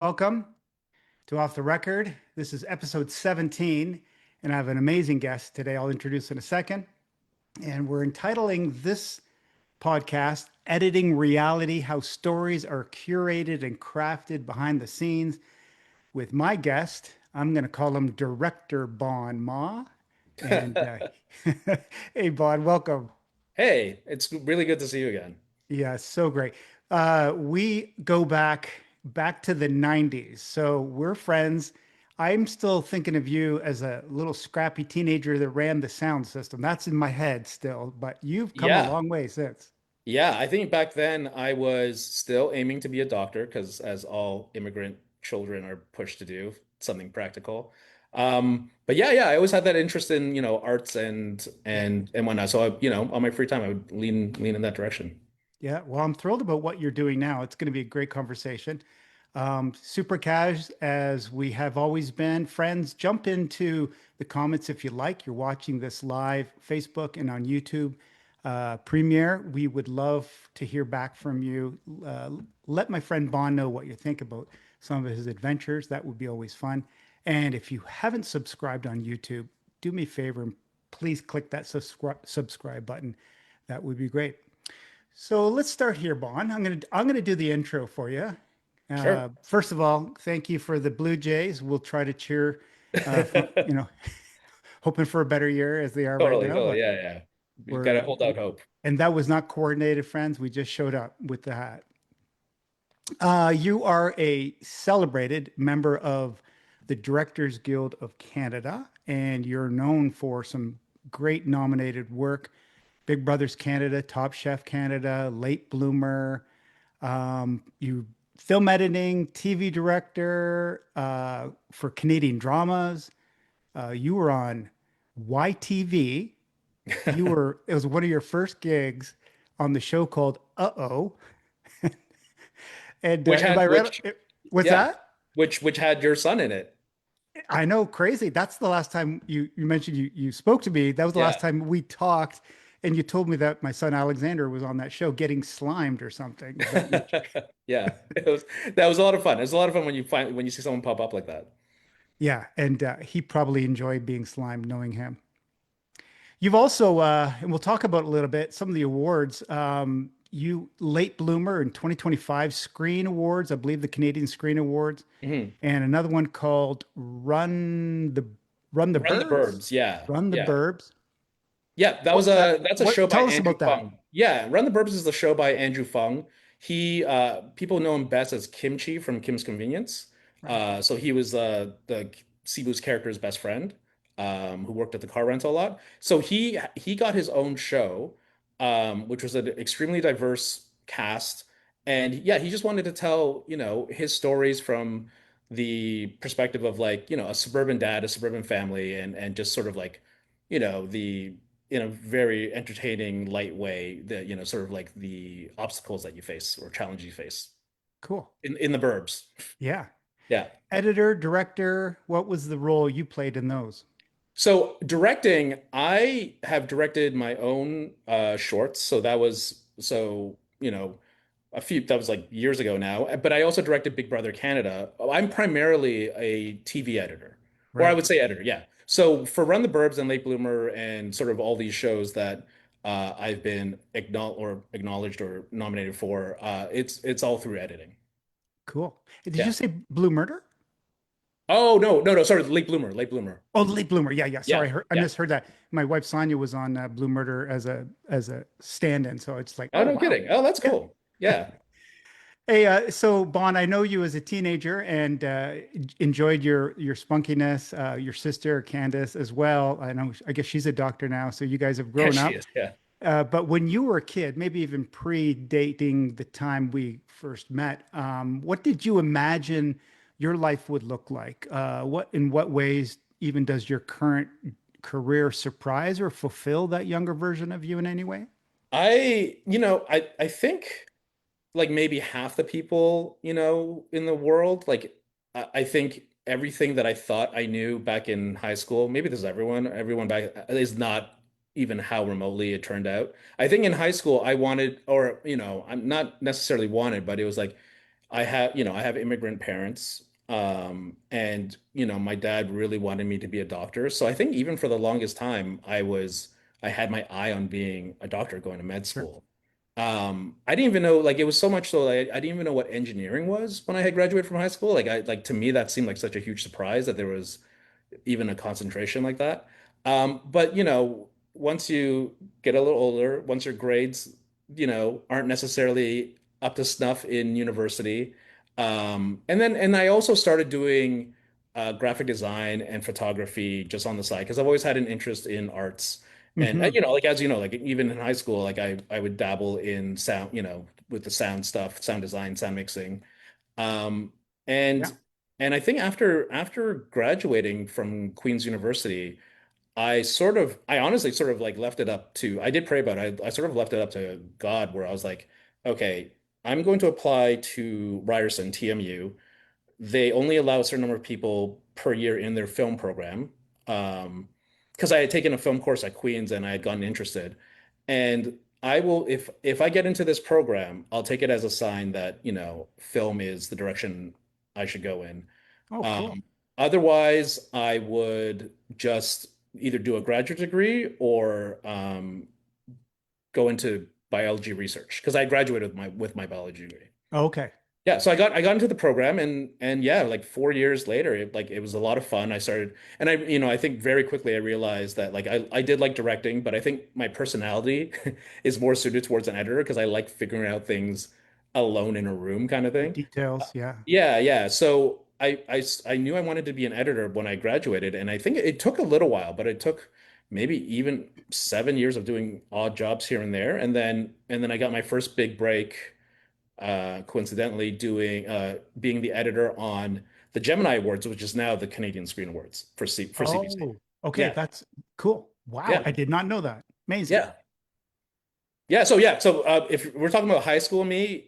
Welcome to Off the Record. This is episode 17, and I have an amazing guest today. I'll introduce in a second. And we're entitling this podcast Editing Reality: How Stories Are Curated and Crafted Behind the Scenes with my guest. I'm going to call him Director Baun Mah. And hey, Baun, welcome. Hey, it's really good to see you again. Yeah, so great. We go back to the 90s. So we're friends. I'm still thinking of you as a little scrappy teenager that ran the sound system. That's in my head still, but you've come a Yeah. long way since. Yeah, I think back then I was still aiming to be a doctor because as all immigrant children are pushed to do, something practical. But yeah, I always had that interest in, arts and whatnot. So on my free time I would lean in that direction. Yeah, well, I'm thrilled about what you're doing now. It's going to be a great conversation. Super cash, as we have always been. Friends, jump into the comments if you like. You're watching this live, Facebook and on YouTube premiere. We would love to hear back from you. Let my friend Bond know what you think about some of his adventures. That would be always fun. And if you haven't subscribed on YouTube, do me a favor and please click that subscribe button. That would be great. So let's start here, Bon. I'm gonna do the intro for you. Sure. First of all, thank you for the Blue Jays. We'll try to cheer from hoping for a better year as they are right Totally, now. totally. But Yeah, yeah. We've got we're to hold out hope. and that was not coordinated, friends. We just showed up with the hat. You are a celebrated member of the Directors Guild of Canada, and you're known for some great nominated work. Big Brothers Canada, Top Chef Canada, Late Bloomer. You film editing, TV director for Canadian dramas. You were on YTV. It was one of your first gigs on the show called Uh-Oh. And Which am had I right? which What's yeah, that? which had your son in it. I know, crazy. That's the last time you mentioned you spoke to me. That was the last Yeah. time we talked, and you told me that my son Alexander was on that show getting slimed or something of that nature. Yeah, that was a lot of fun. It's a lot of fun when you see someone pop up like that. Yeah, and he probably enjoyed being slimed, knowing him. You've also, and we'll talk about it a little bit, some of the awards. You late bloomer in 2025 Screen Awards, I believe the Canadian Screen Awards, Mhm. and another one called Run the Run the Burbs, Burbs. Yeah, Run the yeah, Burbs. yeah. What was that? That's a show What? by Tell us Andrew about that. Fung. Yeah, Run the Burbs is the show by Andrew Fung. He people know him best as Kimchi from Kim's Convenience. Right. So he was the Sibu's character's best friend, who worked at the car rental a lot. So he got his own show, which was an extremely diverse cast. And yeah, he just wanted to tell, his stories from the perspective of like, a suburban dad, a suburban family, and just sort of like, the in a very entertaining, light way, sort of like the obstacles that you face or challenges you face Cool. in the burbs. Yeah. Yeah. Editor, director, what was the role you played in those? So directing, I have directed my own shorts. So a few that was like years ago now. But I also directed Big Brother Canada. I'm primarily a TV editor, or I Right. would say editor, yeah. So for Run the Burbs and Late Bloomer and sort of all these shows that I've been acknowledged or nominated for, it's all through editing. Cool. Did you Yeah. say Blue Murder? Oh no, no, no, sorry, Late Bloomer, Late Bloomer. Oh, Late Bloomer. Yeah, yeah. Sorry, Yeah, I yeah. misheard that. My wife Sonia was on Blue Murder as a stand-in, so it's like, Oh, oh no wow. kidding. Oh, that's Yeah. cool. Yeah. Hey, so Bon, I know you as a teenager and enjoyed your spunkiness. Your sister Candace as well. I know. I guess she's a doctor now, so you guys have Yeah, grown she up. is. Yeah. But when you were a kid, maybe even predating the time we first met, what did you imagine your life would look like? In what ways even does your current career surprise or fulfill that younger version of you in any way? I think like maybe half the people, in the world, like I think everything that I thought I knew back in high school, maybe this is everyone back is not even how remotely it turned out. I think in high school I wanted, or I'm not necessarily wanted, but it was like I have immigrant parents. And my dad really wanted me to be a doctor. So I think even for the longest time, I had my eye on being a doctor, going to med Sure. school. I didn't even know, like, it was so much so that I didn't even know what engineering was when I had graduated from high school. Like to me, that seemed like such a huge surprise that there was even a concentration like that. But once you get a little older, once your grades, aren't necessarily up to snuff in university, and I also started doing graphic design and photography just on the side because I've always had an interest in arts. And Hmm. like as you know, like even in high school, like I would dabble in sound, with the sound stuff, sound design, sound mixing. Um, Yeah. and and I think after graduating from Queen's University, I honestly sort of like left it up to, I did pray about it. I sort of left it up to God, where I was like, okay, I'm going to apply to Ryerson, TMU. They only allow a certain number of people per year in their film program. Um, because I had taken a film course at Queens and I had gotten interested. And I will, if I get into this program, I'll take it as a sign that, film is the direction I should go in. Oh, cool. Um, Otherwise, I would just either do a graduate degree or go into biology research because I graduated with my biology degree. Okay. Yeah, so I got into the program, and yeah, like 4 years later, it was a lot of fun. I started, and I think very quickly I realized that like I did like directing, but I think my personality is more suited towards an editor because I like figuring out things alone in a room kind of The thing. details. Yeah. Yeah, yeah. So I knew I wanted to be an editor when I graduated, and I think it took a little while, but it took maybe even 7 years of doing odd jobs here and there, and then I got my first big break, coincidentally doing being the editor on the Gemini Awards, which is now the Canadian Screen Awards for CBC. Oh, okay. Yeah, That's cool. Wow. yeah, I did not know that. Amazing. yeah, yeah. So if we're talking about high school me,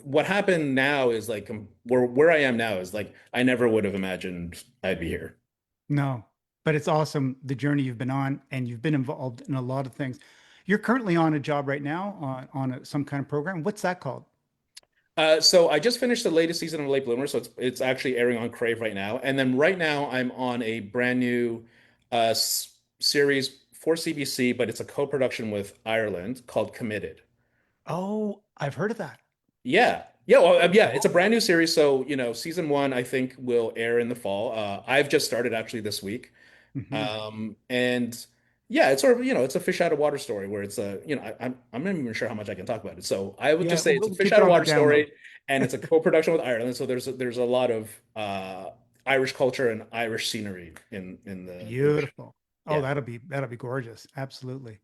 what happened now is like where I am now is like I never would have imagined I'd be here. No, but it's awesome the journey you've been on, and you've been involved in a lot of things. You're currently on a job right now some kind of program. What's that called? So I just finished the latest season of Late Bloomer, so it's actually airing on Crave right now. And then right now I'm on a brand new series for CBC, but it's a co-production with Ireland called Committed. Oh, I've heard of that. Yeah. Yeah, well, yeah, it's a Wow. brand new series. So, season one I think will air in the fall. I've just started actually this week. Hmm. And yeah, it's sort of, it's a fish out of water story where it's I'm not even sure how much I can talk about it. So I would Yeah, just say it's a we'll fish keep it out of on the water down low. story, and it's a co-production with Ireland. So there's a lot of Irish culture and Irish scenery in the show. Beautiful. Oh, Yeah. that'll be gorgeous. Absolutely.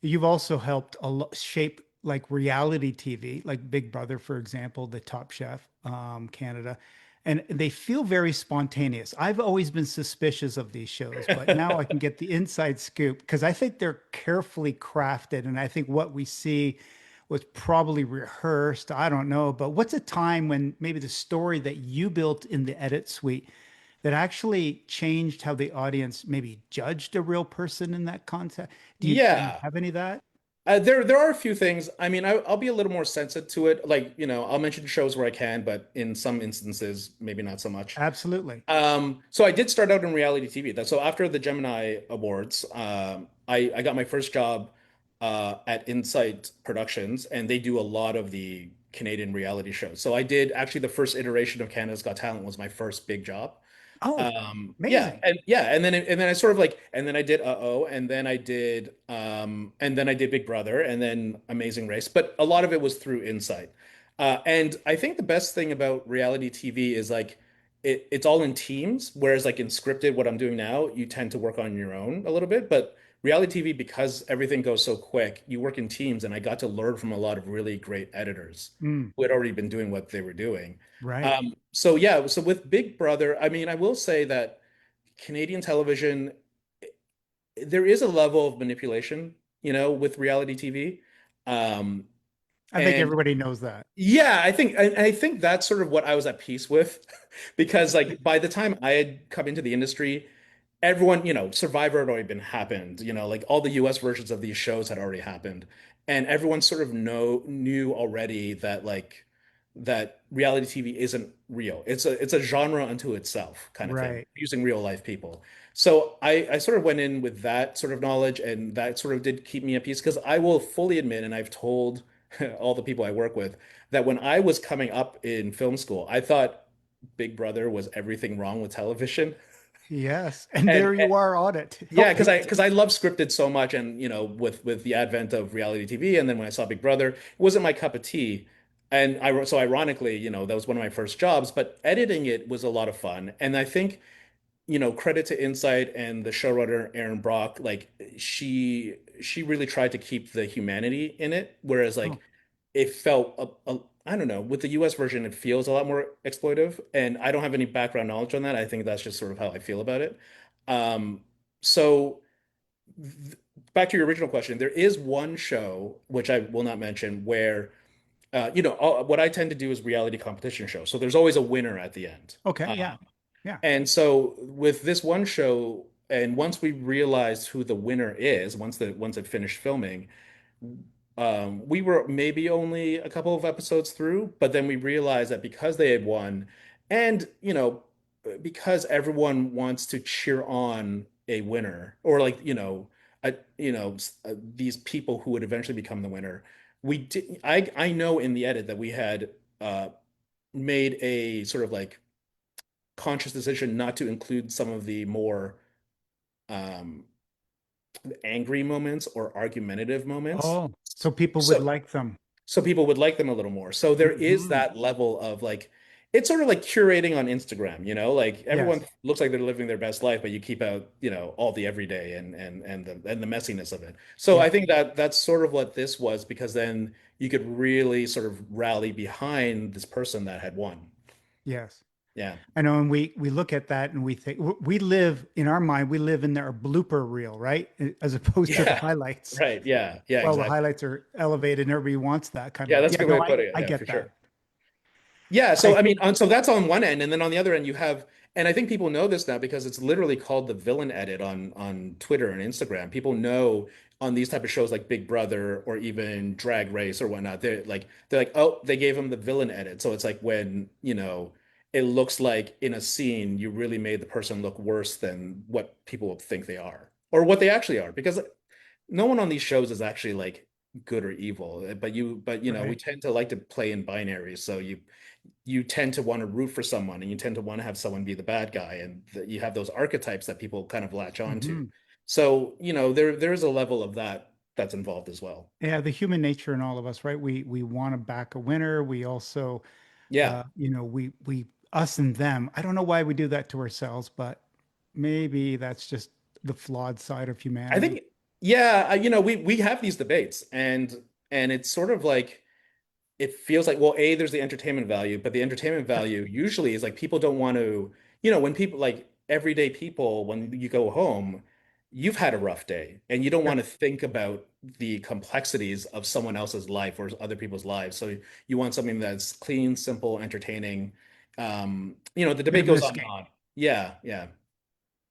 You've also helped a lot shape like reality TV, like Big Brother, for example, the Top Chef, Canada, and they feel very spontaneous. I've always been suspicious of these shows, but now I can get the inside scoop because I think they're carefully crafted, and I think what we see was probably rehearsed. I don't know, but what's a time when maybe the story that you built in the edit suite that actually changed how the audience maybe judged a real person in that context? Do you Yeah. have any of that? There are a few things. I mean, I'll be a little more sensitive to it. Like, I'll mention shows where I can, but in some instances, maybe not so much. Absolutely. So I did start out in reality TV. So after the Gemini Awards, I got my first job at Insight Productions, and they do a lot of the Canadian reality shows. So I did actually the first iteration of Canada's Got Talent was my first big job. Oh, Yeah, amazing. and then I sort of like, and then I did Uh-oh, and then I did Big Brother, and then Amazing Race. But a lot of it was through Insight. And I think the best thing about reality TV is like it's all in teams, whereas like in scripted, what I'm doing now, you tend to work on your own a little bit. But reality TV, because everything goes so quick, you work in teams, and I got to learn from a lot of really great editors Mm, who had already been doing what they were doing. right. So yeah, so with Big Brother, I mean, I will say that Canadian television, there is a level of manipulation, with reality TV. Um, I think and everybody knows that. yeah, I think that's sort of what I was at peace with, because like by the time I had come into the industry, everyone, Survivor had already been happened, like all the US versions of these shows had already happened, and everyone sort of knew already that like that reality TV isn't real. It's a genre unto itself kind of thing, Right. using real life people. So I sort of went in with that sort of knowledge, and that sort of did keep me at peace because I will fully admit, and I've told all the people I work with, that when I was coming up in film school, I thought Big Brother was everything wrong with television. Yes. And And there you are on it. yeah, Helping. because I love scripted so much, and with the advent of reality TV, and then when I saw Big Brother, it wasn't my cup of tea. And so ironically, that was one of my first jobs, but editing it was a lot of fun. And I think, credit to Insight and the showrunner Aaron Brock, like she really tried to keep the humanity in it, whereas Oh, like it felt I don't know, with the US version, it feels a lot more exploitive, and I don't have any background knowledge on that. I think that's just sort of how I feel about it. Um, so th- Back to your original question, there is one show which I will not mention where what I tend to do is reality competition shows. So there's always a winner at the end. okay. Yeah. Yeah. And so with this one show, and once we realized who the winner is, once it finished filming, we were maybe only a couple of episodes through, but then we realized that because they had won, and because everyone wants to cheer on a winner, or like these people who would eventually become the winner, we did. I know in the edit that we had made a sort of like conscious decision not to include some of the more um, angry moments or argumentative moments. Oh, so people would So like them. so people would like them a little more. So there is Hmm. that level of like it's sort of like curating on Instagram, like everyone Yes. looks like they're living their best life, but you keep out, all the everyday and the messiness of it. So Yeah. I think that that's sort of what this was, because then you could really sort of rally behind this person that had won. Yes. Yeah. I know, and we look at that and we think we live in our mind, we live in their blooper reel, right? As opposed to the Yeah. highlights. Right. Yeah. Yeah, Well, the exactly. highlights are elevated and everybody wants that kind Yeah, of. that's a Yeah, good way no, of putting it. I Yeah, get for that. sure. Yeah, so I I mean, so that's on one end, and then on the other end, you have, and I think people know this now because it's literally called the villain edit on Twitter and Instagram. People know on these type of shows like Big Brother or even Drag Race or whatnot, they're like, oh, they gave him the villain edit. So it's like when, it looks like in a scene you really made the person look worse than what people think they are or what they actually are, because no one on these shows is actually like good or evil, but we right. tend to like to play in binaries. So you tend to want to root for someone, and you tend to want to have someone be the bad guy, and you have those archetypes that people kind of latch on to. Hmm. So there is a level of that that's involved as well. Yeah, the human nature in all of us, right? We want to back a winner. We also, Yeah, we us and them. I don't know why we do that to ourselves, but maybe that's just the flawed side of I humanity. think, yeah, we have these debates, and it's sort of like it feels like, well, A, there's the entertainment value, but the entertainment Yep. value usually is like people don't want to, when people like everyday people, when you go home, you've had a rough day and you don't want Yep. to think about the complexities of someone else's life or other people's lives. So you want something that's clean, simple, entertaining. The Bit debate of an goes on and escape. on. Yeah, yeah.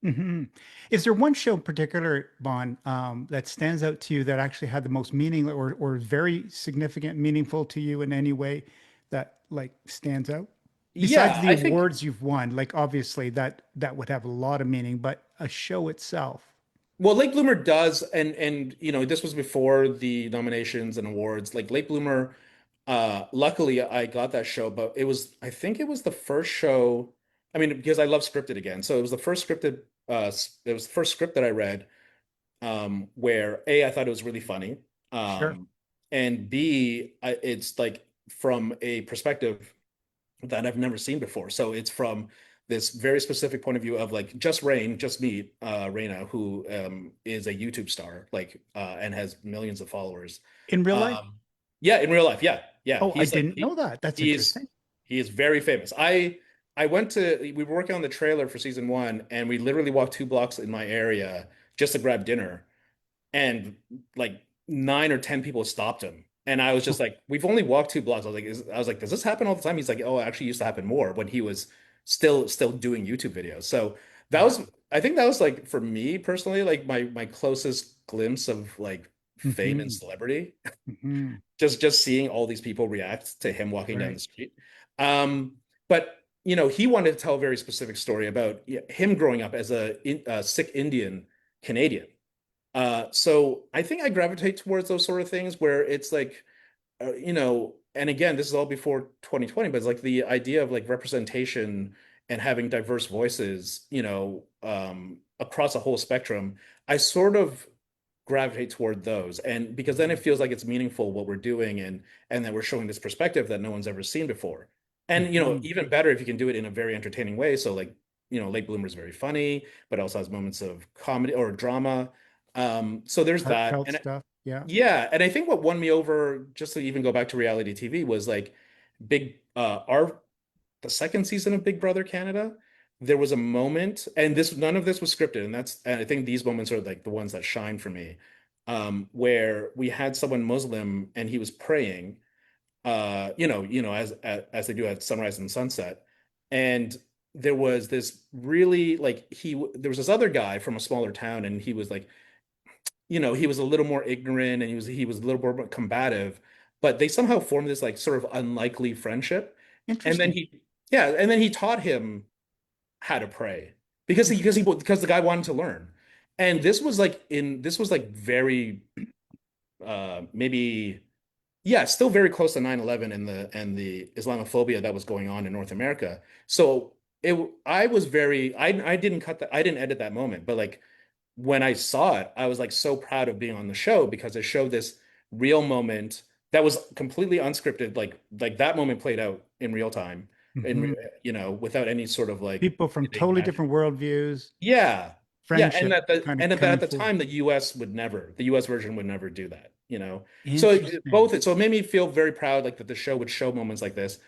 Hmm. Is there one show in particular, Bon, that stands out to you that actually had the most meaning or very significant, meaningful to you in any way that like stands out? Besides Yeah, the I think. awards you've won, like obviously that would have a lot of meaning, but a show itself. Well, Late Bloomer does, and this was before the nominations and awards. Like Late Bloomer, luckily I got that show, but I think it was the first show. I mean, because I love scripted again, so it was the first scripted. It was the first script that I read, where A, I thought it was really funny, Sure. and B, it's like from a perspective that I've never seen before. So it's from this very specific point of view of like just me, Raina, who is a YouTube star, like and has millions of followers. In real life? Um, yeah, in real life, yeah, yeah. Oh, I He's like didn't know that. That's he's interesting. he is very famous. We were working on the trailer for season one, and we literally walked 2 blocks in my area just to grab dinner, and like 9 or 10 people stopped him. And I was just like, we've only walked 2 blocks. I was like, does this happen all the time? He's like, oh, it actually used to happen more when he was still doing YouTube videos. So that was, Wow. I think that was like for me personally, like my closest glimpse of like fame and Hmm. celebrity. Hmm. Just seeing all these people react to him walking down Right. the street. But he wanted to tell a very specific story about him growing up as a Sikh Indian Canadian. So I think I gravitate towards those sort of things where it's like, and again, this is all before 2020, but it's like the idea of like representation and having diverse voices, across a whole spectrum. I sort of gravitate toward those, and because then it feels like it's meaningful what we're doing, and that we're showing this perspective that no one's ever seen before. And Hmm. even better if you can do it in a very entertaining way. So like, Late Bloomer is very funny, but also has moments of comedy or drama. So there's that. Heartfelt And stuff. Yeah. yeah, and I think what won me over, just to even go back to reality TV, was like big our the second season of Big Brother Canada. There was a moment, and this none of this was scripted, and I think these moments are like the ones that shine for me, where we had someone Muslim and he was praying, as they do at sunrise and sunset, and there was this really like there was this other guy from a smaller town, and he was like, he was a little more ignorant, and he was a little more combative, but they somehow formed this like sort of unlikely friendship. And then Interesting. he taught him how to pray because the guy wanted to learn. And this was like very maybe, yeah, still very close to 9/11 and the Islamophobia that was going on in North America. So I was I didn't edit that moment, but like when I saw it, I was like so proud of being on the show because it showed this real moment that was completely unscripted. Like that moment played out in real time, and Hmm. without any sort of like People from big totally magic. different worldviews, Yeah. Yeah, and friendship that the kind of and that coming at the forward. time the US version would never do that. Interesting. So it made me feel very proud like that the show would show moments like this,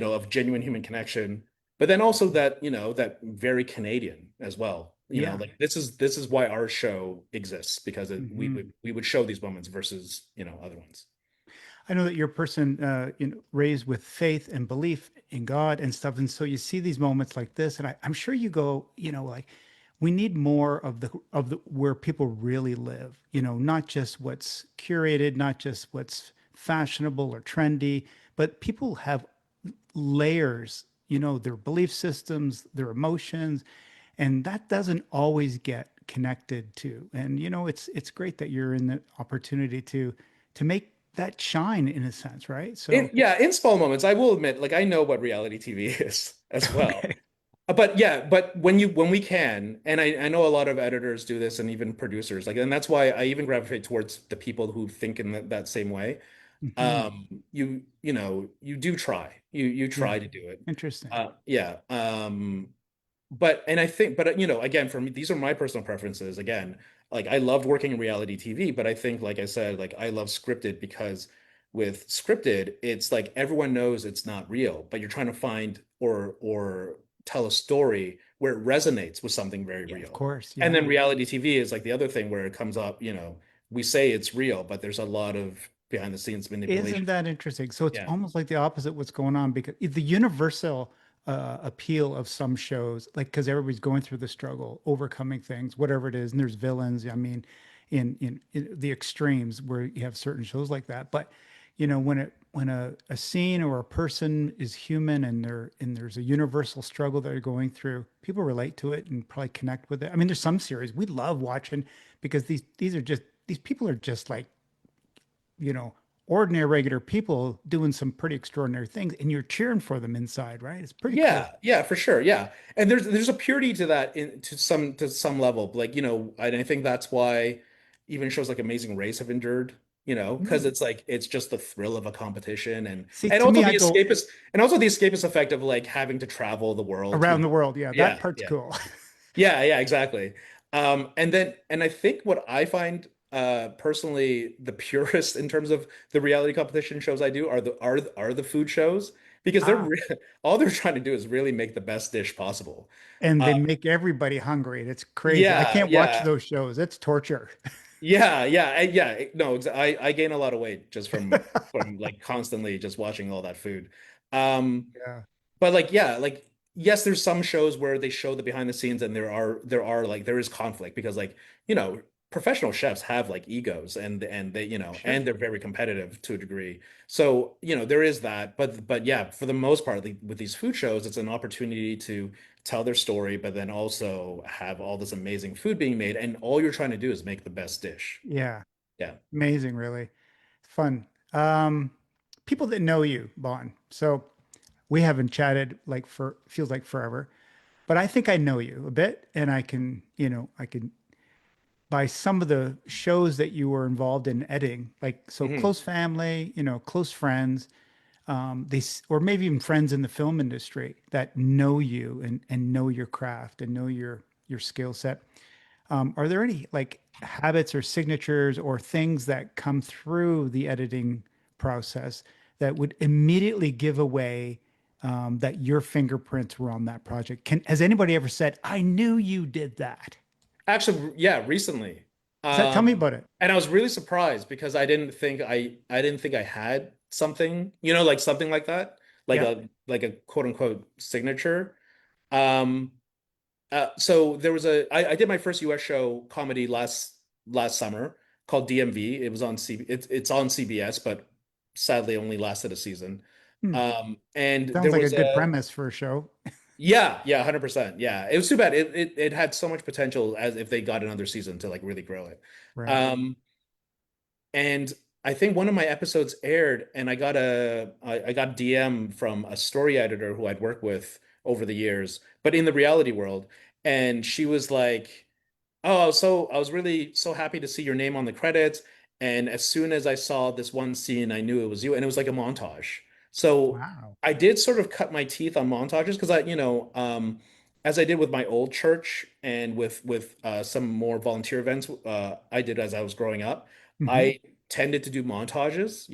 of genuine human connection, but then also that very Canadian as well. Yeah. Like this is why our show exists because we Hmm. would we would show these moments versus, other ones. I know that you're a person, raised with faith and belief in God and stuff, and so you see these moments like this, and I'm sure you go, like, we need more of the where people really live, not just what's curated, not just what's fashionable or trendy, but people have layers, their belief systems, their emotions, and that doesn't always get connected to. And it's great that you're in the opportunity to make that shine in a sense, right? So, In small moments, I will admit, like I know what reality TV is as well. okay. But yeah, but when we can, and I know a lot of editors do this and even producers, like, and that's why I even gravitate towards the people who think in that same way. Hmm. You do try. You Yeah. try to do it. Interesting. Yeah. And I think, but again, for me, these are my personal preferences. Again, like I loved working in reality TV, but I think, like I said, like I love scripted because with scripted, it's like everyone knows it's not real, but you're trying to find or tell a story where it resonates with something very Yeah, of real. course. And then Yeah. reality TV is like the other thing where it comes up, we say it's real, but there's a lot of behind the scenes Isn't manipulation. that interesting? So it's Yeah. almost like the opposite what's going on because the universal appeal of some shows, like because everybody's going through the struggle, overcoming things, whatever it is, and there's villains. I mean, in the extremes where you have certain shows like that. But when a scene or a person is human and there's a universal struggle that they're going through, people relate to it and probably connect with it. I mean, there's some series we love watching because these people are just like you know, ordinary, regular people doing some pretty extraordinary things, and you're cheering for them inside, right? It's pretty cool. Yeah, for sure. Yeah. And there's a purity to that to some level. Like, and I think that's why even shows like Amazing Race have endured, because Mm. it's just the thrill of a competition and See, and to also me, the I go escapist and also the escapist effect of like having to travel the world, around the world. Yeah, that Yeah, part's yeah. cool. Yeah, exactly. And I think what I find personally the purest in terms of the reality competition shows I do are the food shows because Ah, all they're trying to do is really make the best dish possible. and Uh, they make everybody hungry. It's crazy. I yeah, can't watch yeah, those shows. It's torture. yeah. No, I gain a lot of weight just from like constantly just watching all that food. Um, Yeah. But like, yeah, like yes, there's some shows where they show the behind the scenes and there is conflict because like, you know, professional chefs have like egos, and they, Sure. and they're very competitive to a degree. So, there is that, but yeah, for the most part, like, with these food shows, it's an opportunity to tell their story, but then also have all this amazing food being made, and all you're trying to do is make the best dish. Yeah. Yeah. Amazing, really. Fun. Um, People that know you, Bon. So we haven't chatted like for feels like forever, but I think I know you a bit, and I can, I can by some of the shows that you were involved in editing, like so Hmm. close family, close friends, or maybe even friends in the film industry that know you and know your craft and know your skill set. Are there any like habits or signatures or things that come through the editing process that would immediately give away that your fingerprints were on that project? Has anybody ever said, "I knew you did that"? Actually, yeah, recently. Tell me Um, about it. and I was really surprised because I didn't think I had something, like something like that, like Yeah. a quote unquote signature. Um, so I did my first US show comedy last summer called DMV. It was on it's on CBS, but sadly only lasted a season. Hmm. And Sounds there like a was good a premise for a show. yeah, 100%. Yeah. It was too bad. It had so much potential as if they got another season to like really grow it. Right. Um, and I think one of my episodes aired, and I got DM from a story editor who I'd worked with over the years, but in the reality world. And she was like, "Oh, so I was really so happy to see your name on the credits. And as soon as I saw this one scene, I knew it was you." And it was like a montage. So Wow. I did sort of cut my teeth on montages because as I did with my old church and with some more volunteer events I did as I was growing up, Hmm. I tended to do montages,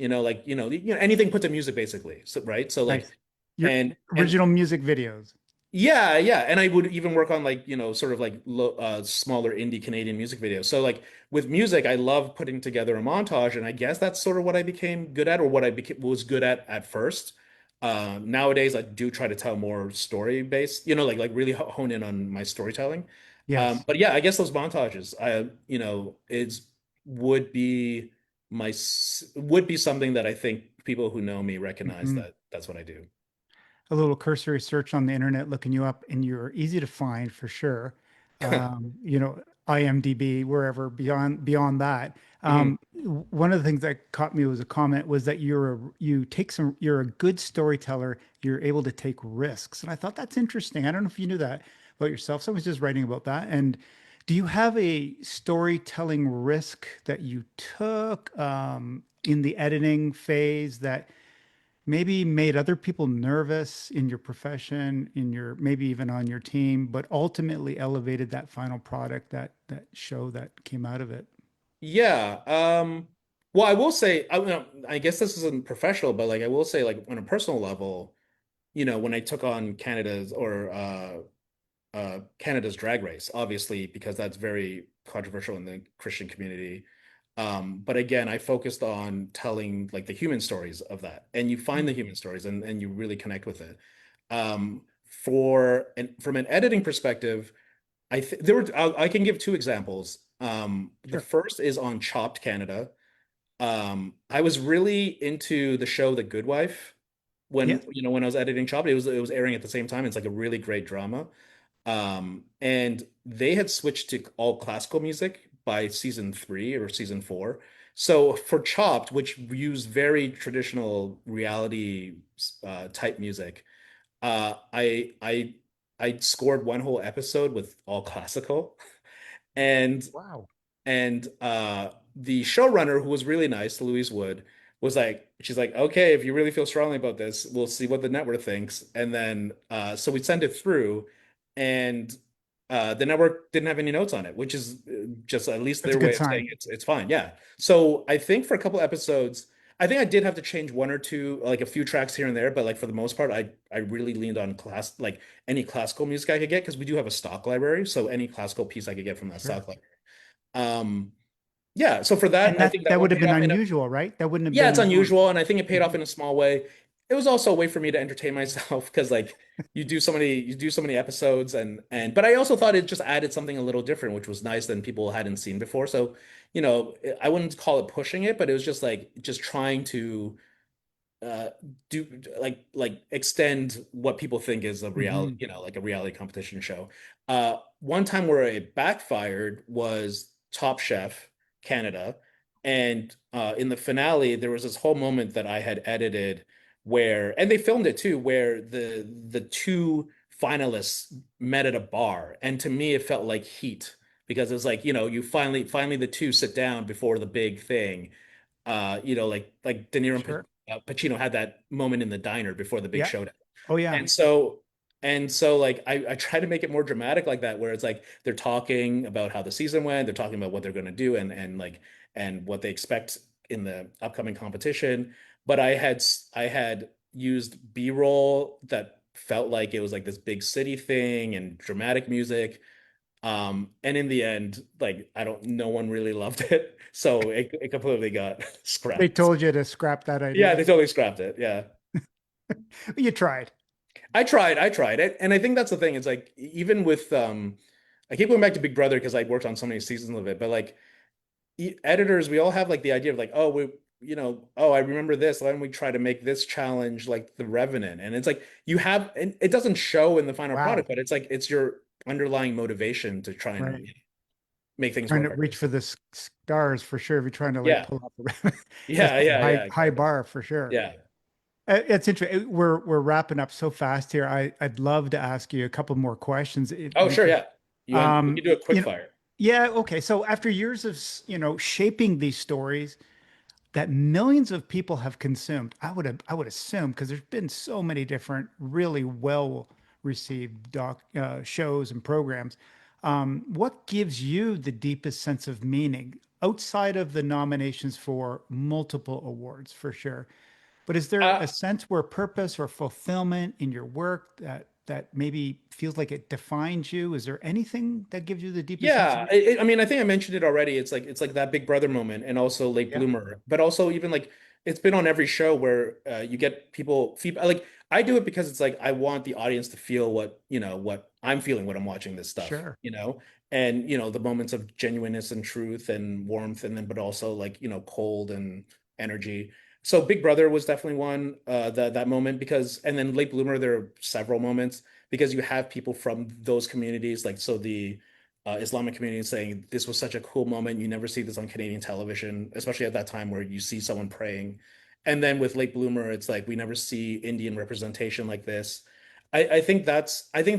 anything put to music basically. So, right. So like, Nice. Your and original music videos. yeah, yeah. And I would even work on like, sort of like smaller indie Canadian music videos. So like with music, I love putting together a montage, and I guess that's sort of what I became good at, or what I became was good at first. Nowadays I do try to tell more story based, like really hone in on my storytelling. Yes. But yeah, I guess those montages, it's would be would be something that I think people who know me recognize Hmm. that that's what I do. A little cursory search on the internet, looking you up, and you're easy to find for sure. IMDb, wherever beyond that. Mhm. One of the things that caught me was a comment was that you're a good storyteller. You're able to take risks, and I thought that's interesting. I don't know if you knew that about yourself. Someone was just writing about that. And do you have a storytelling risk that you took in the editing phase that maybe made other people nervous in your profession, in your maybe even on your team, but ultimately elevated that final product, that show that came out of it? Yeah. Well, I will say, I guess this isn't professional, but like I will say, like on a personal level, when I took on Canada's Drag Race, obviously because that's very controversial in the Christian community. But again, I focused on telling like the human stories of that, and you find the Hmm. human stories, and you really connect with it. From an editing perspective, I think I can give two examples. The Sure. first is on Chopped Canada. I was really into the show The Good Wife Yes. when I was editing Chopped. It was airing at the same time. It's like a really great drama. And they had switched to all classical music by season 3 or season 4. So for Chopped, which used very traditional reality type music, I scored one whole episode with all classical. And Wow. the showrunner, who was really nice, Louise Wood, she's like, okay, if you really feel strongly about this, we'll see what the network thinks. And then so we sent it through, and the network didn't have any notes on it, which is just at least That's a their good way of sign. saying it's fine. Yeah. So I think for a couple episodes, I think I did have to change one or two, like a few tracks here and there, but like for the most part, I really leaned on like any classical music I could get, because we do have a stock library. So any classical piece I could get from that Sure. stock library. Um, yeah, so for that, And I that think that that one would have paid been off unusual, right? That wouldn't have yeah, been it's the norm. unusual, and I think it paid off Mhm. in a small way. it was also a way for me to entertain myself because like you do so many episodes and but I also thought it just added something a little different, which was nice than people hadn't seen before. So, I wouldn't call it pushing it, but it was just like just trying to uh do like extend what people think is a reality, Hmm. like a reality competition show. One time where it backfired was Top Chef Canada. And in the finale, there was this whole moment that I had edited where, and they filmed it too, where the two finalists met at a bar. And to me, it felt like heat because it's like, you finally the two sit down before the big thing. Like De Niro and Sure. Pacino had that moment in the diner before the big Yeah. showdown. Oh yeah. And so like I try to make it more dramatic like that, where it's like they're talking about how the season went, they're talking about what they're gonna do and what they expect in the upcoming competition. But I had used B-roll that felt like it was like this big city thing and dramatic music. And in the end, like no one really loved it. So it completely got They scrapped. told you to scrap that Yeah, idea. they totally scrapped it. Yeah. You tried. I tried it. And I think that's the thing. It's like even with I keep going back to Big Brother because I worked on so many seasons of it, but like editors, we all have like the idea of like, oh, oh, I remember this. Why don't we try to make this challenge like The Revenant? And it's like and it doesn't show in the final Wow. product, but it's like it's your underlying motivation to try and Right. make things Trying work to reach for artistically. the stars for sure. If you're trying to like Yeah. pull up, that's Yeah, a yeah, high yeah, high exactly. bar for sure. Yeah. It's interesting. We're wrapping up so fast here. I'd love to ask you a couple more questions Oh, sure, because yeah. We can do a quick you know, fire. yeah, okay. So after years of shaping these stories that millions of people have consumed, I would assume because there's been so many different really well received shows and programs. What gives you the deepest sense of meaning outside of the nominations for multiple awards for sure? But is there Uh, a sense where purpose or fulfillment in your work that maybe feels like it defines you? Is there anything that gives you the deepest sense of Yeah, meaning? I mean, I think I mentioned it already. It's like that Big Brother moment, and also Late Yeah, Bloomer, but also even like it's been on every show where you get people feedback. Like I do it because it's like I want the audience to feel what I'm feeling when I'm watching this stuff, sure. and the moments of genuineness and truth and warmth, and then but also like cold and energy. So Big Brother was definitely one that moment because, and then Late Bloomer, there are several moments because you have people from those communities, like so the Islamic community saying this was such a cool moment. You never see this on Canadian television, especially at that time where you see someone praying. And then with Late Bloomer, it's like we never see Indian representation like this. I think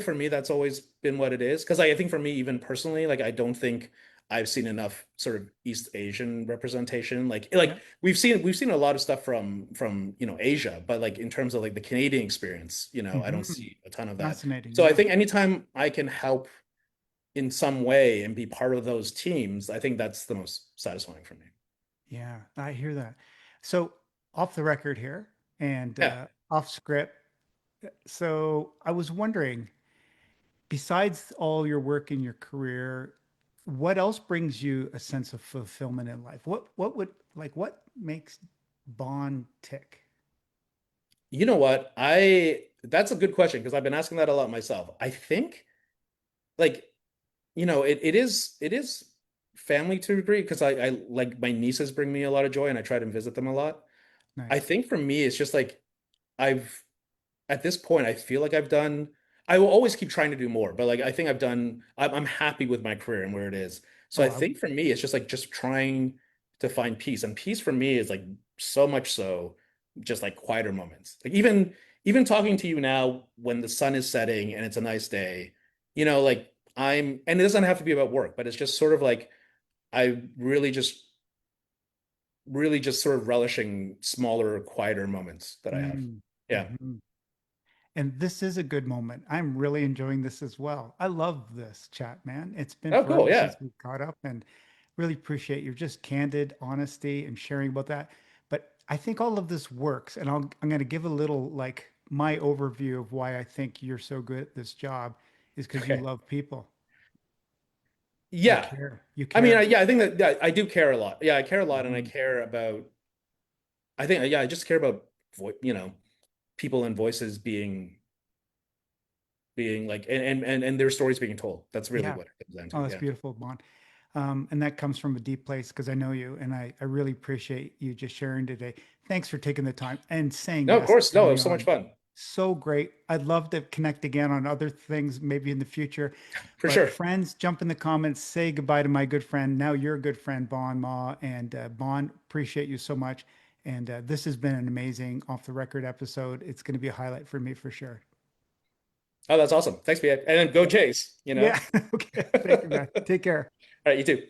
for me that's always been what it is. Because I think for me, even personally, like I don't think I've seen enough sort of East Asian representation. Like Yeah. we've seen a lot of stuff from Asia, but like in terms of like the Canadian experience, I don't Hmm. see a ton of that. Fascinating. So I Yeah. think anytime I can help in some way and be part of those teams, I think that's the most satisfying for me. Yeah. I hear that. So off the record here and Yeah. off script. So I was wondering, besides all your work in your career, what else brings you a sense of fulfillment in life? What makes Bond tick? You know what? I That's a good question because I've been asking that a lot myself. I think like, it is family to a degree because I like my nieces bring me a lot of joy and I try to visit them a lot. I Nice. think for me it's just like I've at this point, I feel like I will always keep trying to do more, but like I think I'm happy with my career and where it is. So Oh, I think for me, it's just trying to find peace. And peace for me is like so much so just like quieter moments. Like even talking to you now when the sun is setting and it's a nice day, like and it doesn't have to be about work, but it's just sort of like I really just sort of relishing smaller, quieter moments that I have. mm, Yeah. mhm. And this is a good moment. I'm really enjoying this as well. I love this chat, man. It's been Oh, cool. forever Yeah. since we caught up and really appreciate your just candid honesty and sharing about that. But I think all of this works. And I'm going to give a little like my overview of why I think you're so good at this job is because you Okay. love people. You Yeah. care. You I mean, care. yeah, I think that yeah, I do care a lot. Yeah, I care a lot, and I Mhm. care about. I think, yeah, I just care about, vo- you know, people and voices being like and their stories being told. That's really Yeah. what it comes down Oh, to. that's Yeah. beautiful, Bon. And that comes from a deep place because I know you and I really appreciate you just sharing today. Thanks for taking the time and saying No, of yes course. and No, it coming was so much on. fun. So great. I'd love to connect again on other things, maybe in the future. For But sure. friends, jump in the comments, say goodbye to my good friend. Now you're a good friend, Baun Mah. And Baun, appreciate you so much. And this has been an amazing off the record episode. It's going to be a highlight for me for sure. Oh, that's awesome. Thanks, BA. And then go Okay. Jays, you know? Yeah. Okay. Thank you, man. Take care. All right, you too.